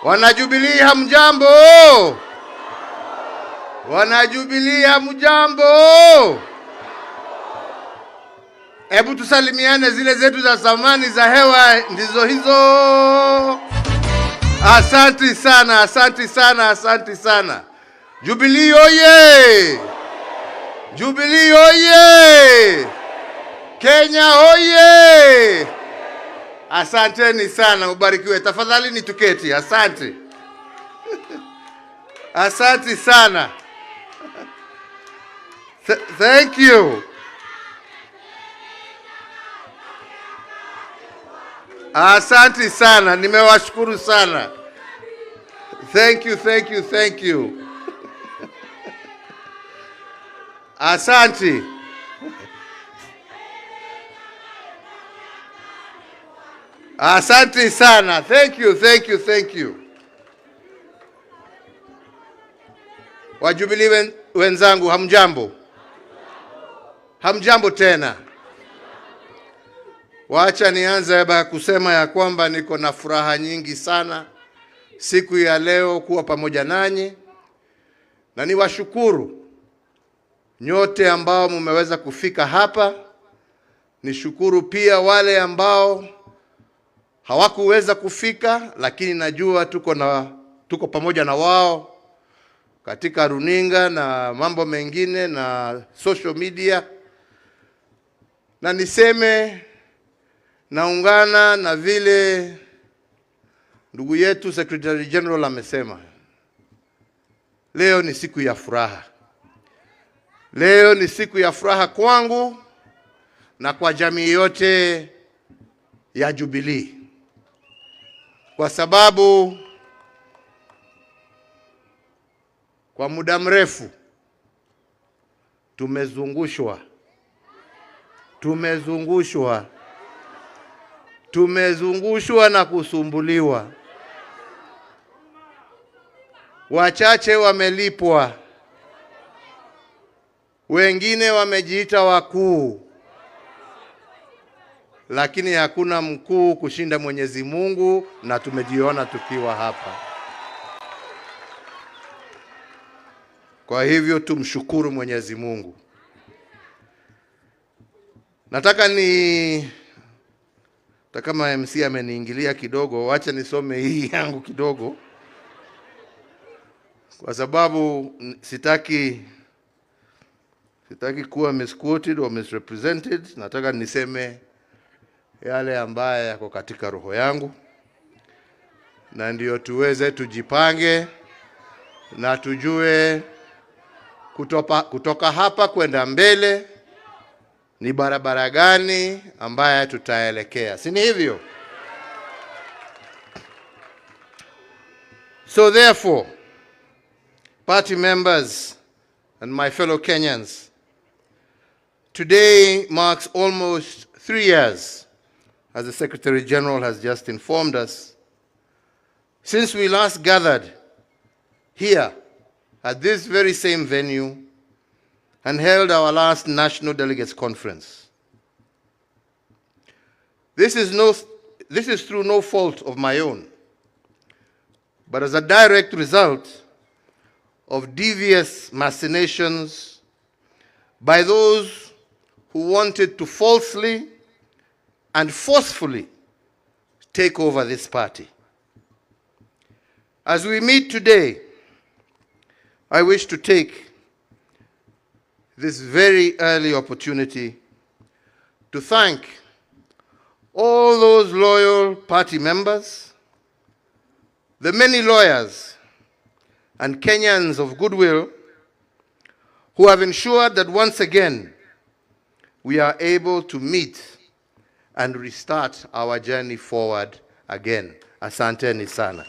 Wana Jubilee hamjambo? Wana Jubilee hamjambo? Hebu tusalimiane, zile zetu za zamani za hewa ndizo hizo. Asante sana, asante sana, asante sana. Jubilee oye! Jubilee oye! Kenya oye! Asanteni sana, ubarikiwe. Tafadhali ni tuketi. Asante. Asante sana. Thank you. Asante sana, nimewashukuru sana. Thank you, thank you, thank you. Asante. Asante sana. Thank you, thank you, thank you. Wajubilee wenzangu hamjambo? Hamjambo tena. Wacha nianze kusema ya kwamba niko na furaha nyingi sana siku ya leo kuwa pamoja nanyi, na niwashukuru nyote ambao mmeweza kufika hapa. Nishukuru pia wale ambao hawakuweza kufika, lakini najua tuko pamoja na wao katika runinga na mambo mengine na social media. Na niseme naungana na vile ndugu yetu Secretary General amesema. Leo ni siku ya furaha. Leo ni siku ya furaha kwangu na kwa jamii yote ya Jubilee. Kwa sababu kwa muda mrefu tumezungushwa na kusumbuliwa. Wachache wamelipwa, wengine wamejiita wakuu, lakini hakuna mkuu kushinda Mwenyezi Mungu, na tumejiona tukiwa hapa. Kwa hivyo tumshukuru Mwenyezi Mungu. Nataka kama MC ameniingilia kidogo, wacha nisome hii yangu kidogo, kwa sababu sitaki kuwa misquoted or misrepresented. Nataka niseme yale ambaye yako katika roho yangu, na ndio tuweze tujipange na tujue kutoka hapa kwenda mbele ni barabara gani ambaye tutaelekea. Si ni hivyo? So therefore, party members and my fellow Kenyans, today marks almost 3 years, as the Secretary General has just informed us, since we last gathered here at this very same venue and held our last National Delegates Conference. This is through no fault of my own, but as a direct result of devious machinations by those who wanted to falsely and forcefully take over this party. As we meet today, I wish to take this very early opportunity to thank all those loyal party members, the many lawyers and Kenyans of goodwill who have ensured that once again we are able to meet and restart our journey forward again. Asanteni sana.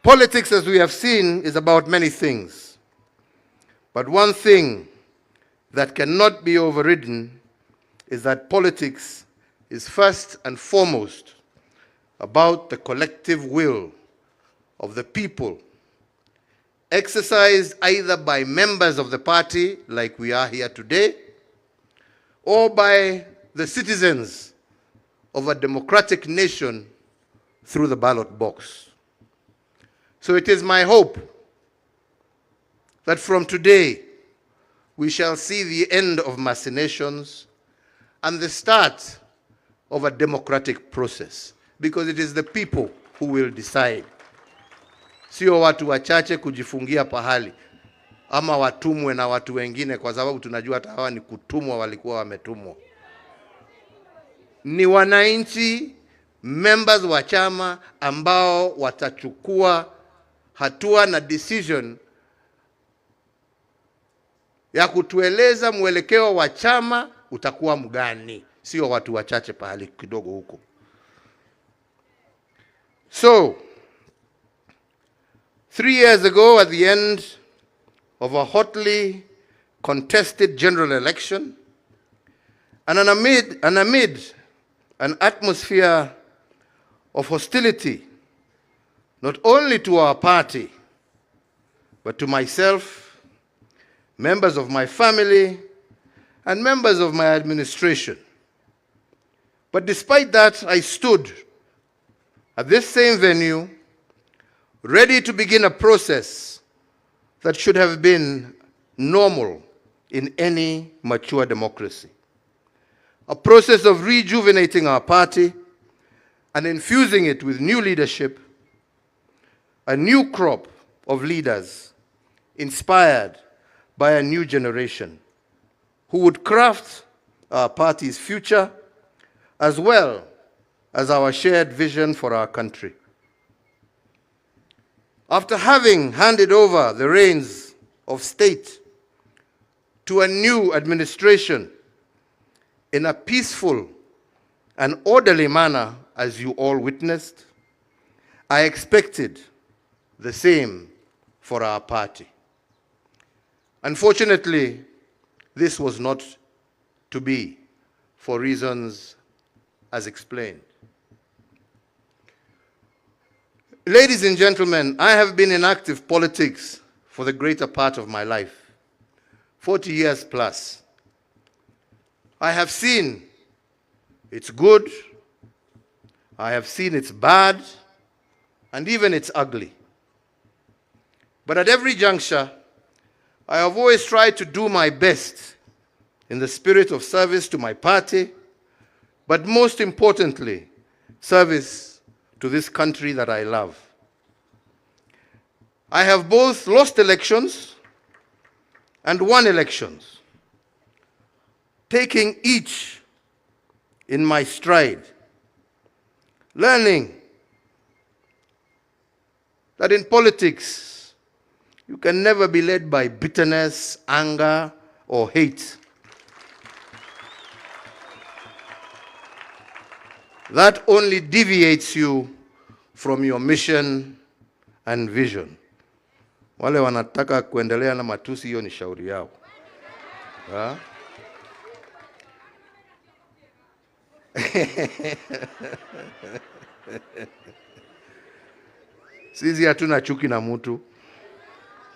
Politics, as we have seen, is about many things. But one thing that cannot be overridden is that politics is first and foremost about the collective will of the people, exercised either by members of the party, like we are here today, or by the citizens of a democratic nation through the ballot box. So it is my hope that from today we shall see the end of machinations and the start of a democratic process, because it is the people who will decide. Sio watu wachache kujifungia pahali ama watumwe na watu wengine, kwa sababu tunajua hata hawa ni kutumwa, walikuwa wametumwa. Ni wananchi, members wa chama ambao watachukua hatua na decision ya kutueleza mwelekeo wa chama utakuwa mgani, sio watu wachache pahali kidogo huko. So 3 years ago, at the end of a hotly contested general election, and amid an atmosphere of hostility, not only to our party, but to myself, members of my family, and members of my administration. But despite that, I stood at this same venue, ready to begin a process that should have been normal in any mature democracy. A process of rejuvenating our party and infusing it with new leadership, a new crop of leaders inspired by a new generation who would craft our party's future as well as our shared vision for our country. After having handed over the reins of state to a new administration in a peaceful and orderly manner, as you all witnessed, I expected the same for our party. Unfortunately, this was not to be, for reasons as explained. Ladies and gentlemen, I have been in active politics for the greater part of my life, 40 years plus. I have seen its good, I have seen its bad, and even its ugly. But at every juncture, I have always tried to do my best in the spirit of service to my party, but most importantly, service to this country that I love. I have both lost elections and won elections, taking each in my stride, learning that in politics, you can never be led by bitterness, anger, or hate. That only deviates you from your mission and vision. Wale wanataka kuendelea na matusi, hiyo ni shauri yao. Sisi hatuna chuki na mtu,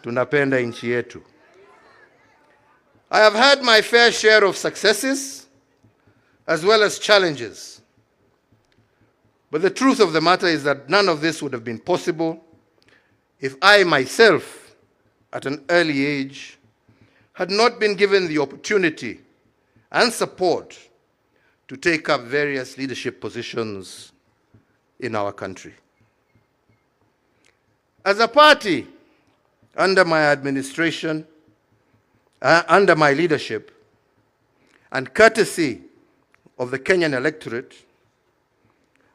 tunapenda nchi yetu. I have had my fair share of successes as well as challenges. But the truth of the matter is that none of this would have been possible if I myself, at an early age, had not been given the opportunity and support to take up various leadership positions in our country. As a party, under my administration, under my leadership, and courtesy of the Kenyan electorate,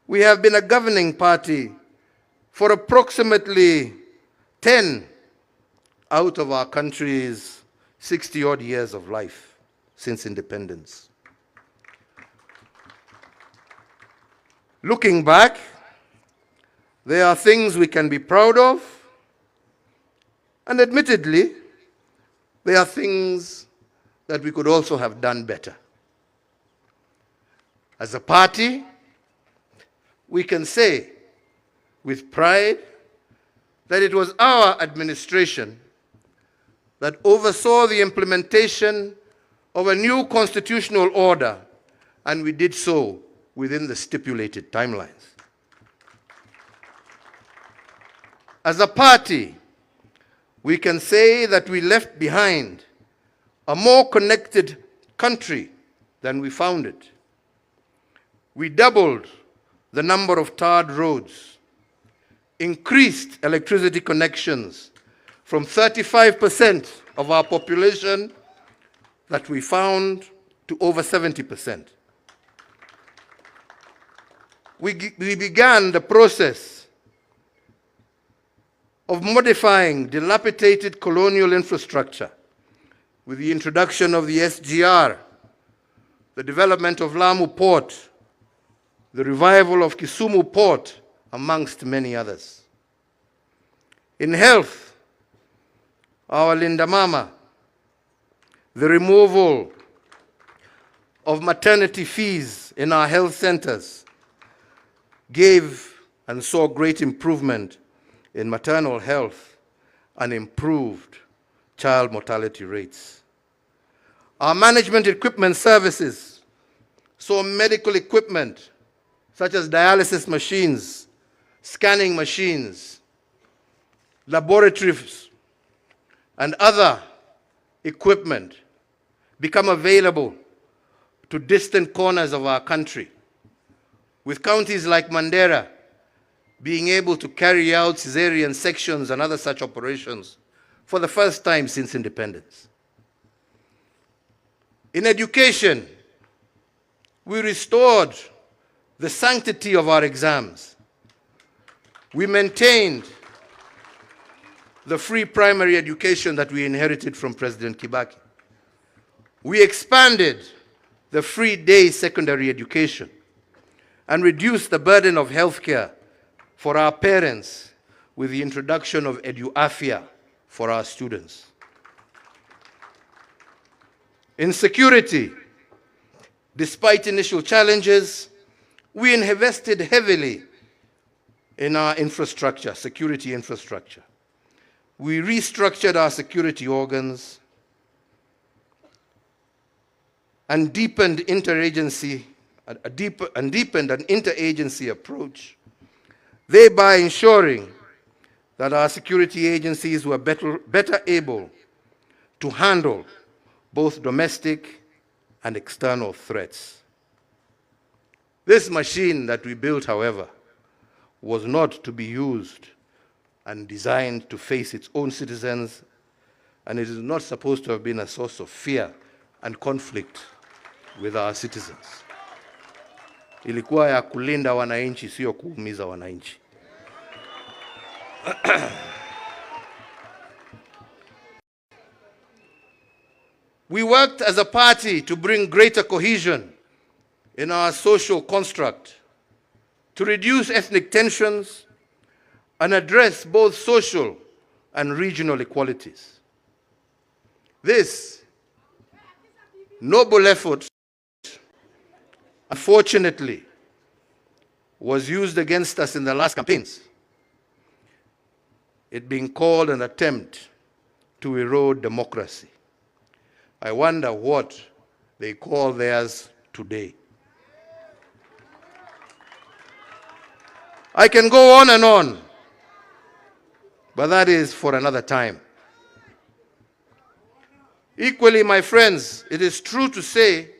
we have been a governing party for approximately 10 out of our country's 60-odd years of life since independence. Looking back, there are things we can be proud of, and admittedly, there are things that we could also have done better. As a party, we can say with pride that it was our administration that oversaw the implementation of a new constitutional order, and we did so within the stipulated timelines. As a party, we can say that we left behind a more connected country than we found it. We doubled the number of tarred roads, increased electricity connections from 35% of our population that we found to over 70%. We began the process of modifying dilapidated colonial infrastructure with the introduction of the SGR, the development of Lamu Port, the revival of Kisumu Port, amongst many others. In health, our Linda Mama, the removal of maternity fees in our health centers gave and saw great improvement in maternal health and improved child mortality rates. Our management equipment services saw medical equipment such as dialysis machines, scanning machines, laboratories, and other equipment become available to distant corners of our country, with counties like Mandera being able to carry out cesarean sections and other such operations for the first time since independence. In education, we restored the sanctity of our exams. We maintained the free primary education that we inherited from President Kibaki. We expanded the free day secondary education and reduced the burden of healthcare for our parents with the introduction of EduAfia for our students. In security, despite initial challenges, we invested heavily in our infrastructure, security infrastructure. We restructured our security organs and deepened an interagency approach, thereby ensuring that our security agencies were better able to handle both domestic and external threats. This machine that we built, however, was not to be used and designed to face its own citizens, and it is not supposed to have been a source of fear and conflict with our citizens. Ilikuwa ya kulinda wananchi, sio kuumiza wananchi. We worked as a party to bring greater cohesion in our social construct, to reduce ethnic tensions and address both social and regional inequalities. This noble effort, unfortunately, was used against us in the last campaigns, it being called an attempt to erode democracy. I wonder what they call theirs today. I can go on and on, but that is for another time. Equally, my friends, it is true to say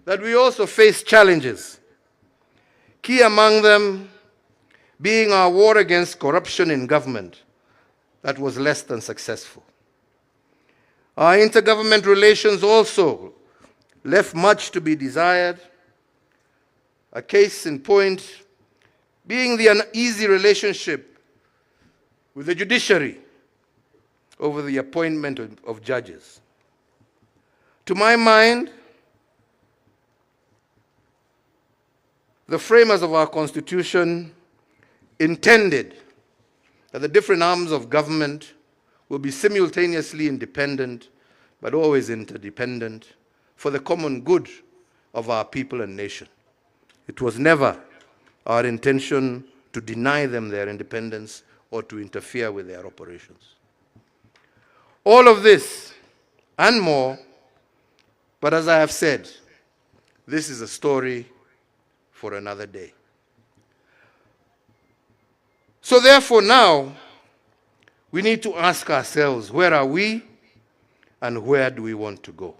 that we also face challenges, key among them being our war against corruption in government that was less than successful. Our intergovernment relations also left much to be desired, a case in point being the uneasy relationship with the judiciary over the appointment of judges. To my mind, the framers of our Constitution intended that the different arms of government will be simultaneously independent, but always interdependent, for the common good of our people and nation. It was never our intention to deny them their independence or to interfere with their operations. All of this and more, but as I have said, this is a story for another day. So therefore now, we need to ask ourselves, where are we and where do we want to go?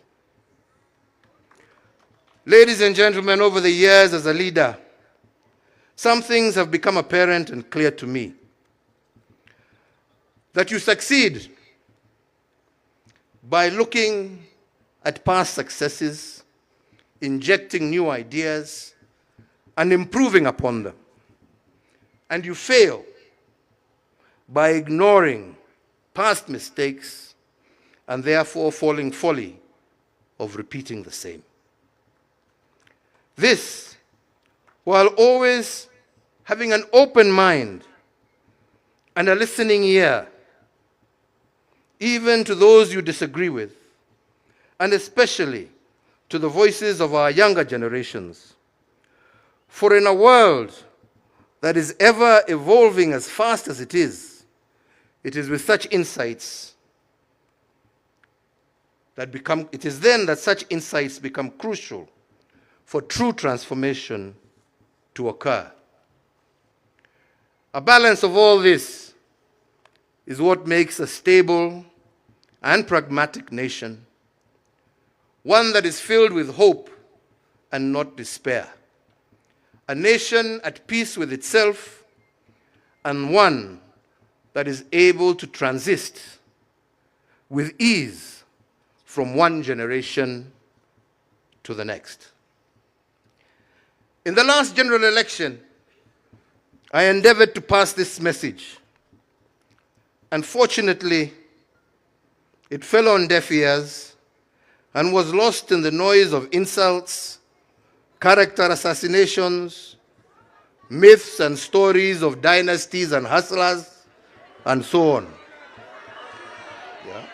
Ladies and gentlemen, over the years as a leader, some things have become apparent and clear to me. That you succeed by looking at past successes, injecting new ideas, and improving upon them. And you fail by ignoring past mistakes and therefore falling folly of repeating the same. This, while always having an open mind and a listening ear, even to those you disagree with, and especially to the voices of our younger generations. For in a world that is ever evolving as fast as it is with such insights that it is then that such insights become crucial for true transformation to occur. A balance of all this is what makes a stable and pragmatic nation, one that is filled with hope and not despair, a nation at peace with itself, and one that is able to transist with ease from one generation to the next. In the last general election, I endeavored to pass this message. Unfortunately, it fell on deaf ears and was lost in the noise of insults, character assassinations, myths and stories of dynasties and hustlers, and so on. Yeah.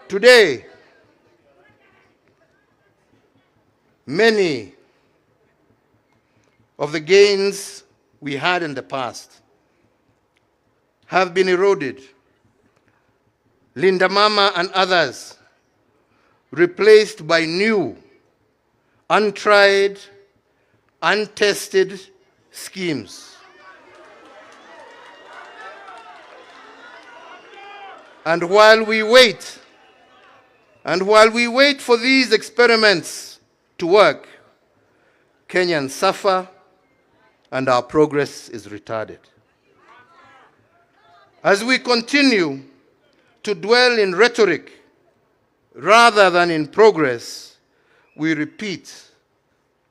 Today, many of the gains we had in the past have been eroded. Linda Mama and others replaced by new, untried, untested schemes. And while we wait for these experiments to work, Kenyans suffer and our progress is retarded. As we continue to dwell in rhetoric rather than in progress, we repeat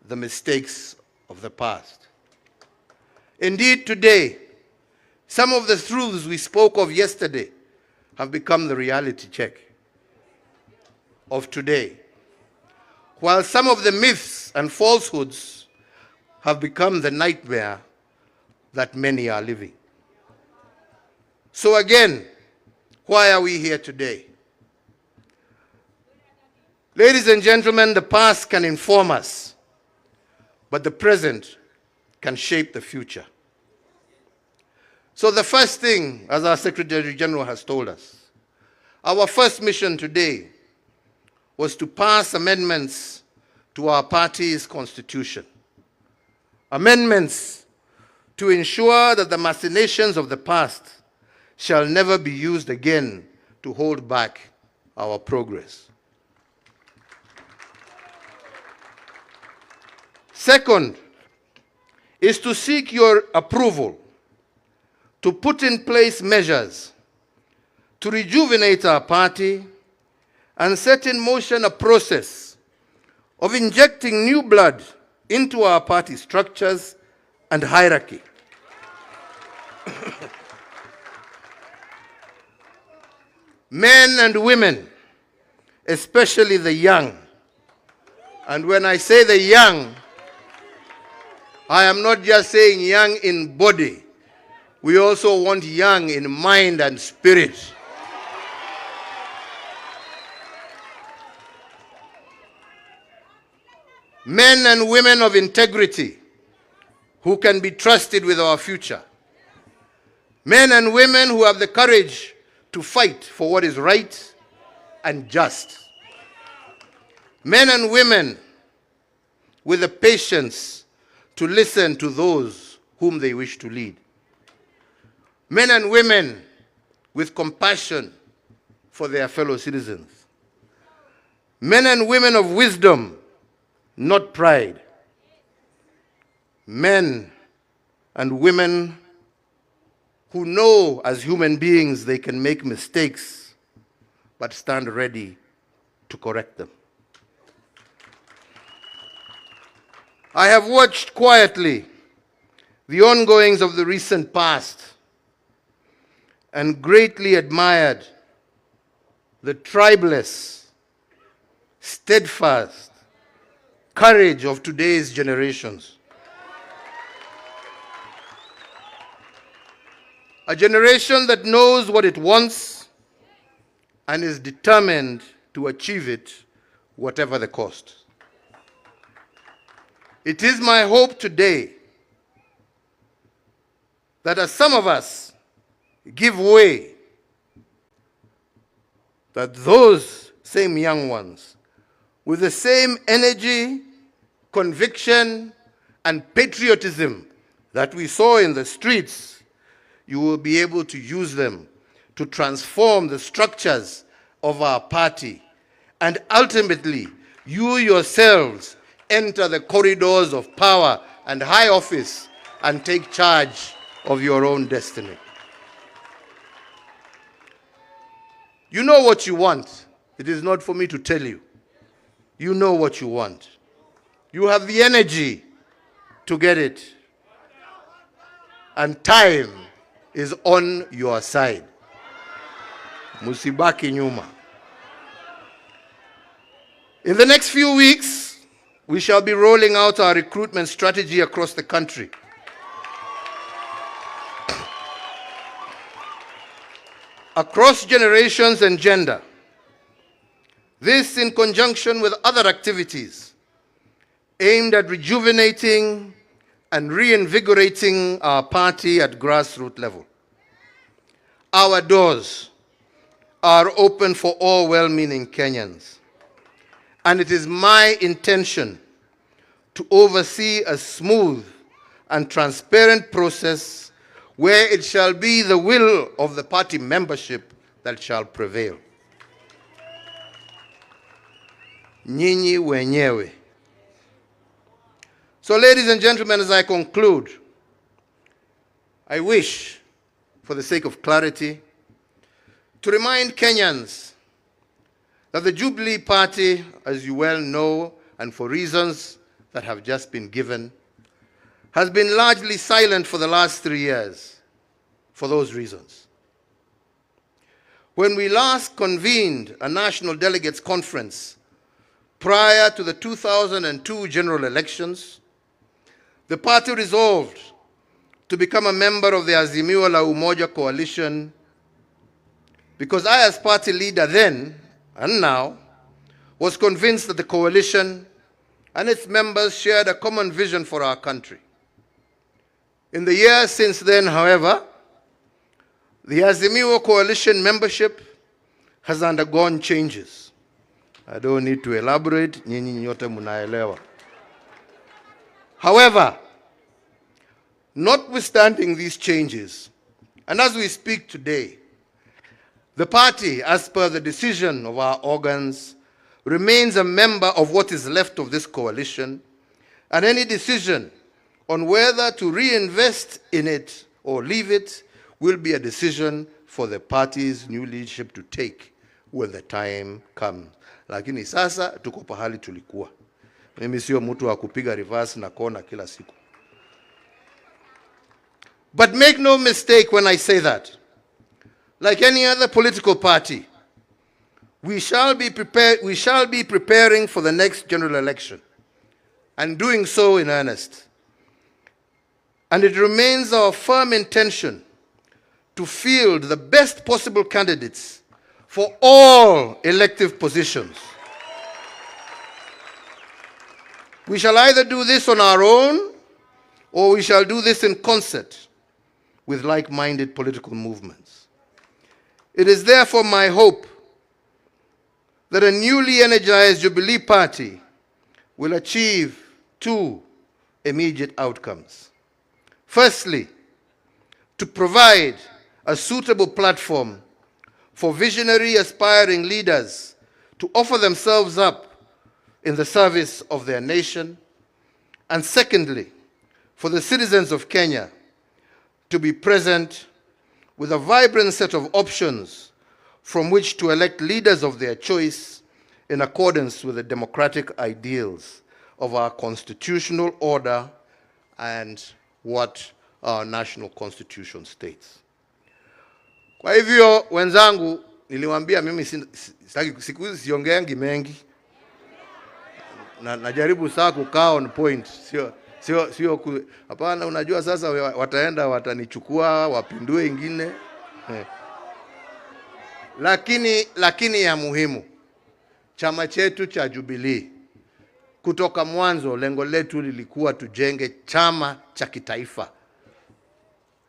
the mistakes of the past. Indeed, today, some of the truths we spoke of yesterday have become the reality check of today, while some of the myths and falsehoods have become the nightmare that many are living. So again, why are we here today? Ladies and gentlemen, the past can inform us, but the present can shape the future. So the first thing, as our Secretary General has told us, our first mission today was to pass amendments to our party's constitution. Amendments to ensure that the machinations of the past shall never be used again to hold back our progress. Second is to seek your approval to put in place measures to rejuvenate our party and set in motion a process of injecting new blood into our party structures and hierarchy. Men and women, especially the young, and when I say the young, I am not just saying young in body. We also want young in mind and spirit. Men and women of integrity who can be trusted with our future. Men and women who have the courage to fight for what is right and just. Men and women with the patience to listen to those whom they wish to lead. Men and women with compassion for their fellow citizens. Men and women of wisdom, not pride. Men and women who know as human beings they can make mistakes, but stand ready to correct them. I have watched quietly the ongoings of the recent past and greatly admired the tribeless, steadfast courage of today's generations. A generation that knows what it wants and is determined to achieve it, whatever the cost. It is my hope today that as some of us give way, that those same young ones, with the same energy, conviction, and patriotism that we saw in the streets, you will be able to use them to transform the structures of our party. And ultimately, you yourselves enter the corridors of power and high office and take charge of your own destiny. You know what you want. It is not for me to tell you. You know what you want. You have the energy to get it. And time is on your side. Musibaki nyuma. In the next few weeks, we shall be rolling out our recruitment strategy across the country. Across generations and gender. This in conjunction with other activities aimed at rejuvenating and reinvigorating our party at grassroots level. Our doors are open for all well-meaning Kenyans, and it is my intention to oversee a smooth and transparent process where it shall be the will of the party membership that shall prevail. Nyinyi wenyewe. So, ladies and gentlemen, as I conclude, I wish, for the sake of clarity, to remind Kenyans that the Jubilee Party, as you well know, and for reasons that have just been given, has been largely silent for the last 3 years, for those reasons. When we last convened a national delegates conference prior to the 2002 general elections, the party resolved to become a member of the Azimio la Umoja coalition because I, as party leader then and now, was convinced that the coalition and its members shared a common vision for our country. In the years since then, however, the Azimio coalition membership has undergone changes. I don't need to elaborate, nyinyi nyote munaelewa. However, notwithstanding these changes, and as we speak today, the party, as per the decision of our organs, remains a member of what is left of this coalition, and any decision on whether to reinvest in it or leave it will be a decision for the party's new leadership to take when the time comes. Lakini sasa tuko pahali tulikuwa. Mimi sio mtu wa kupiga reverse na kona kila siku. But make no mistake when I say that. Like any other political party, we shall be preparing for the next general election, and doing so in earnest. And it remains our firm intention to field the best possible candidates for all elective positions. We shall either do this on our own, or we shall do this in concert with like-minded political movements. It is therefore my hope that a newly energized Jubilee Party will achieve two immediate outcomes. Firstly, to provide a suitable platform for visionary aspiring leaders to offer themselves up in the service of their nation. And secondly, for the citizens of Kenya to be present with a vibrant set of options from which to elect leaders of their choice in accordance with the democratic ideals of our constitutional order and what our national constitution states. Kwa hivyo wenzangu, niliwaambia mimi siku hizi siongeangi mengi. Najaribu saa kukaa on point. Sio hapana, unajua sasa wataenda watanichukua wapindue ingine. Lakini ya muhimu, chama chetu cha Jubilee kutoka mwanzo lengo letu lilikuwa tujenge chama cha kitaifa.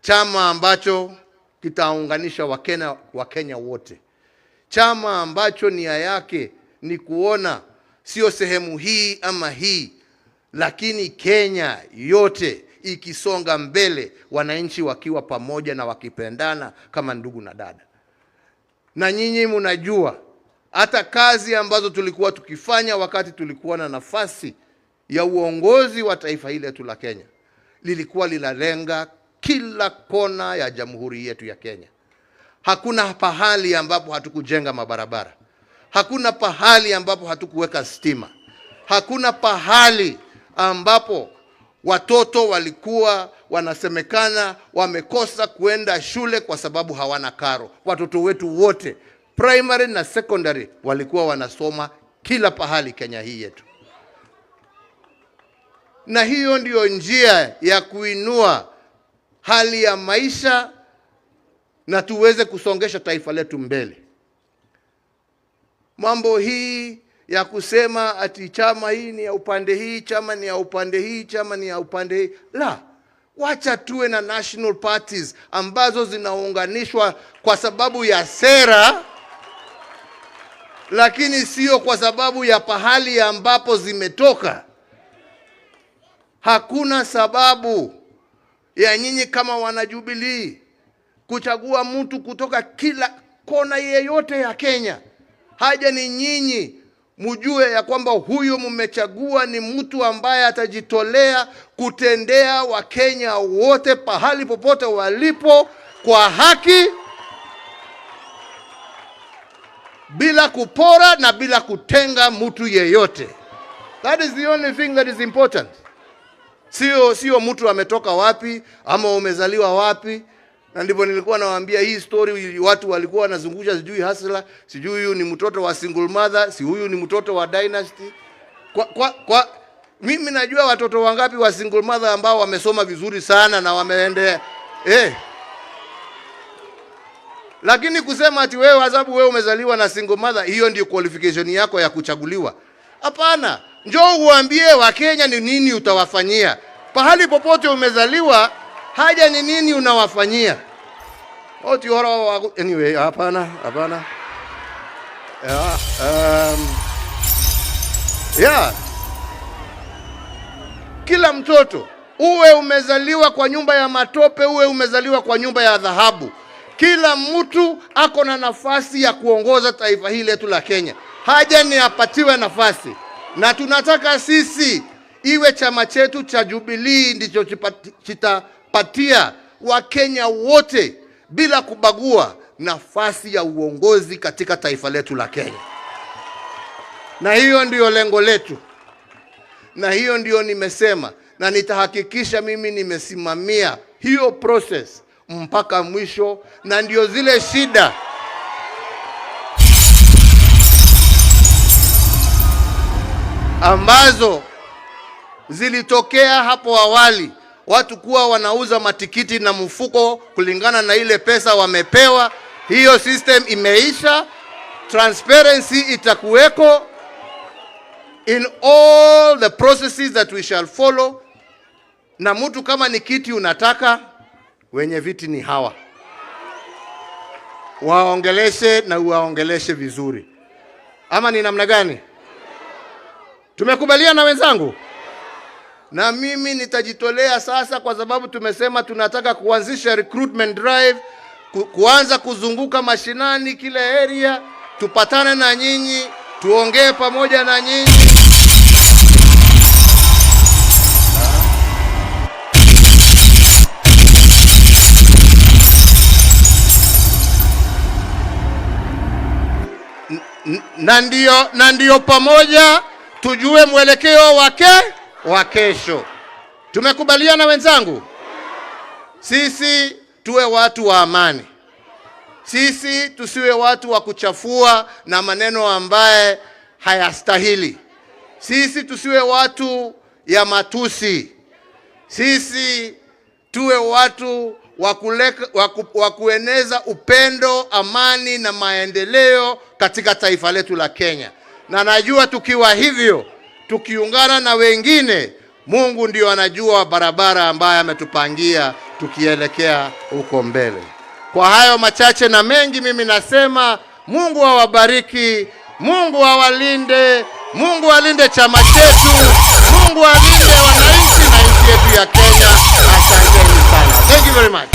Chama ambacho kitaunganisha Wakenya wote. Chama ambacho nia yake ni kuona sio sehemu hii ama hii, lakini Kenya yote ikisonga mbele, wananchi wakiwa pamoja na wakipendana kama ndugu na dada. Na nyinyi mnajua hata kazi ambazo tulikuwa tukifanya wakati tulikuwa na nafasi ya uongozi wa taifa hili letu la Kenya, lilikuwa linalenga kila kona ya jamhuri yetu ya Kenya. Hakuna pahali ambapo hatukujenga mabarabara. Hakuna pahali ambapo hatukuweka stima. Hakuna pahali ambapo watoto walikuwa wanasemekana wamekosa kuenda shule kwa sababu hawana karo. Watoto wetu wote, primary na secondary, walikuwa wanasoma kila pahali Kenya hii yetu. Na hiyo ndio njia ya kuinua hali ya maisha na tuweze kusongesha taifa letu mbele. Mambo hii ya kusema ati chama hii ni ya upande hii, chama ni ya upande hii, chama ni ya upande hii, la, wacha tuwe na national parties ambazo zinaunganishwa kwa sababu ya sera, lakini sio kwa sababu ya pahali ambapo zimetoka. Hakuna sababu ya nyinyi kama wana Jubilee kuchagua mtu kutoka kila kona yeyote ya Kenya. Haja ni nyinyi mjue ya kwamba huyu mmechagua ni mtu ambaye atajitolea kutendea Wakenya wote pahali popote walipo kwa haki, bila kupora na bila kutenga mtu yeyote. That is the only thing that is important. Sio mtu ametoka wapi ama umezaliwa wapi. Na ndipo nilikuwa nawaambia hii story, watu walikuwa wanazungusha sijui hustler, sijui huyu ni mtoto wa single mother, si huyu ni mtoto wa dynasty. Mimi najua watoto wangapi wa single mother ambao wamesoma vizuri sana na wameendea. Lakini kusema ati wewe sababu wewe umezaliwa na single mother, hiyo ndio qualification yako ya kuchaguliwa. Hapana, njoo uambie Wakenya ni nini utawafanyia. Pahali popote umezaliwa, haja ni nini unawafanyia. Anyway, hapana. Kila mtoto, uwe umezaliwa kwa nyumba ya matope, uwe umezaliwa kwa nyumba ya dhahabu, kila mtu ako na nafasi ya kuongoza taifa hili letu la Kenya. Haja ni apatiwe nafasi. Na tunataka sisi iwe chama chetu cha Jubilee ndicho kitapatia Wakenya wote bila kubagua nafasi ya uongozi katika taifa letu la Kenya. Na hiyo ndio lengo letu. Na hiyo ndio nimesema, na nitahakikisha mimi nimesimamia hiyo process mpaka mwisho. Na ndio zile shida ambazo zilitokea hapo awali, watu kuwa wanauza matikiti na mfuko kulingana na ile pesa wamepewa. Hiyo system imeisha. Transparency itakuweko in all the processes that we shall follow. Na mtu kama ni kiti unataka, wenye viti ni hawa, waongeleshe na uwaongeleshe vizuri. Ama ni namna gani? Tumekubaliana wenzangu? na mimi nitajitolea sasa, kwa sababu tumesema tunataka kuanzisha recruitment drive, kuanza kuzunguka mashinani kila area, tupatane na nyinyi, tuongee pamoja na nyinyi. Na ndio pamoja tujue mwelekeo wa kesho. Tumekubaliana wenzangu? Sisi tuwe watu wa amani. Sisi tusiwe watu wa kuchafua na maneno ambaye hayastahili. Sisi tusiwe watu ya matusi. Sisi tuwe watu wa kueneza upendo, amani na maendeleo katika taifa letu la Kenya. Na najua tukiwa hivyo, tukiungana na wengine, Mungu ndio anajua barabara ambayo ametupangia tukielekea huko mbele. Kwa hayo machache na mengi, mimi nasema Mungu awabariki, Mungu awalinde, Mungu alinde chama chetu, Mungu alinde wananchi na nchi yetu ya Kenya. Asanteni sana. Thank you very much.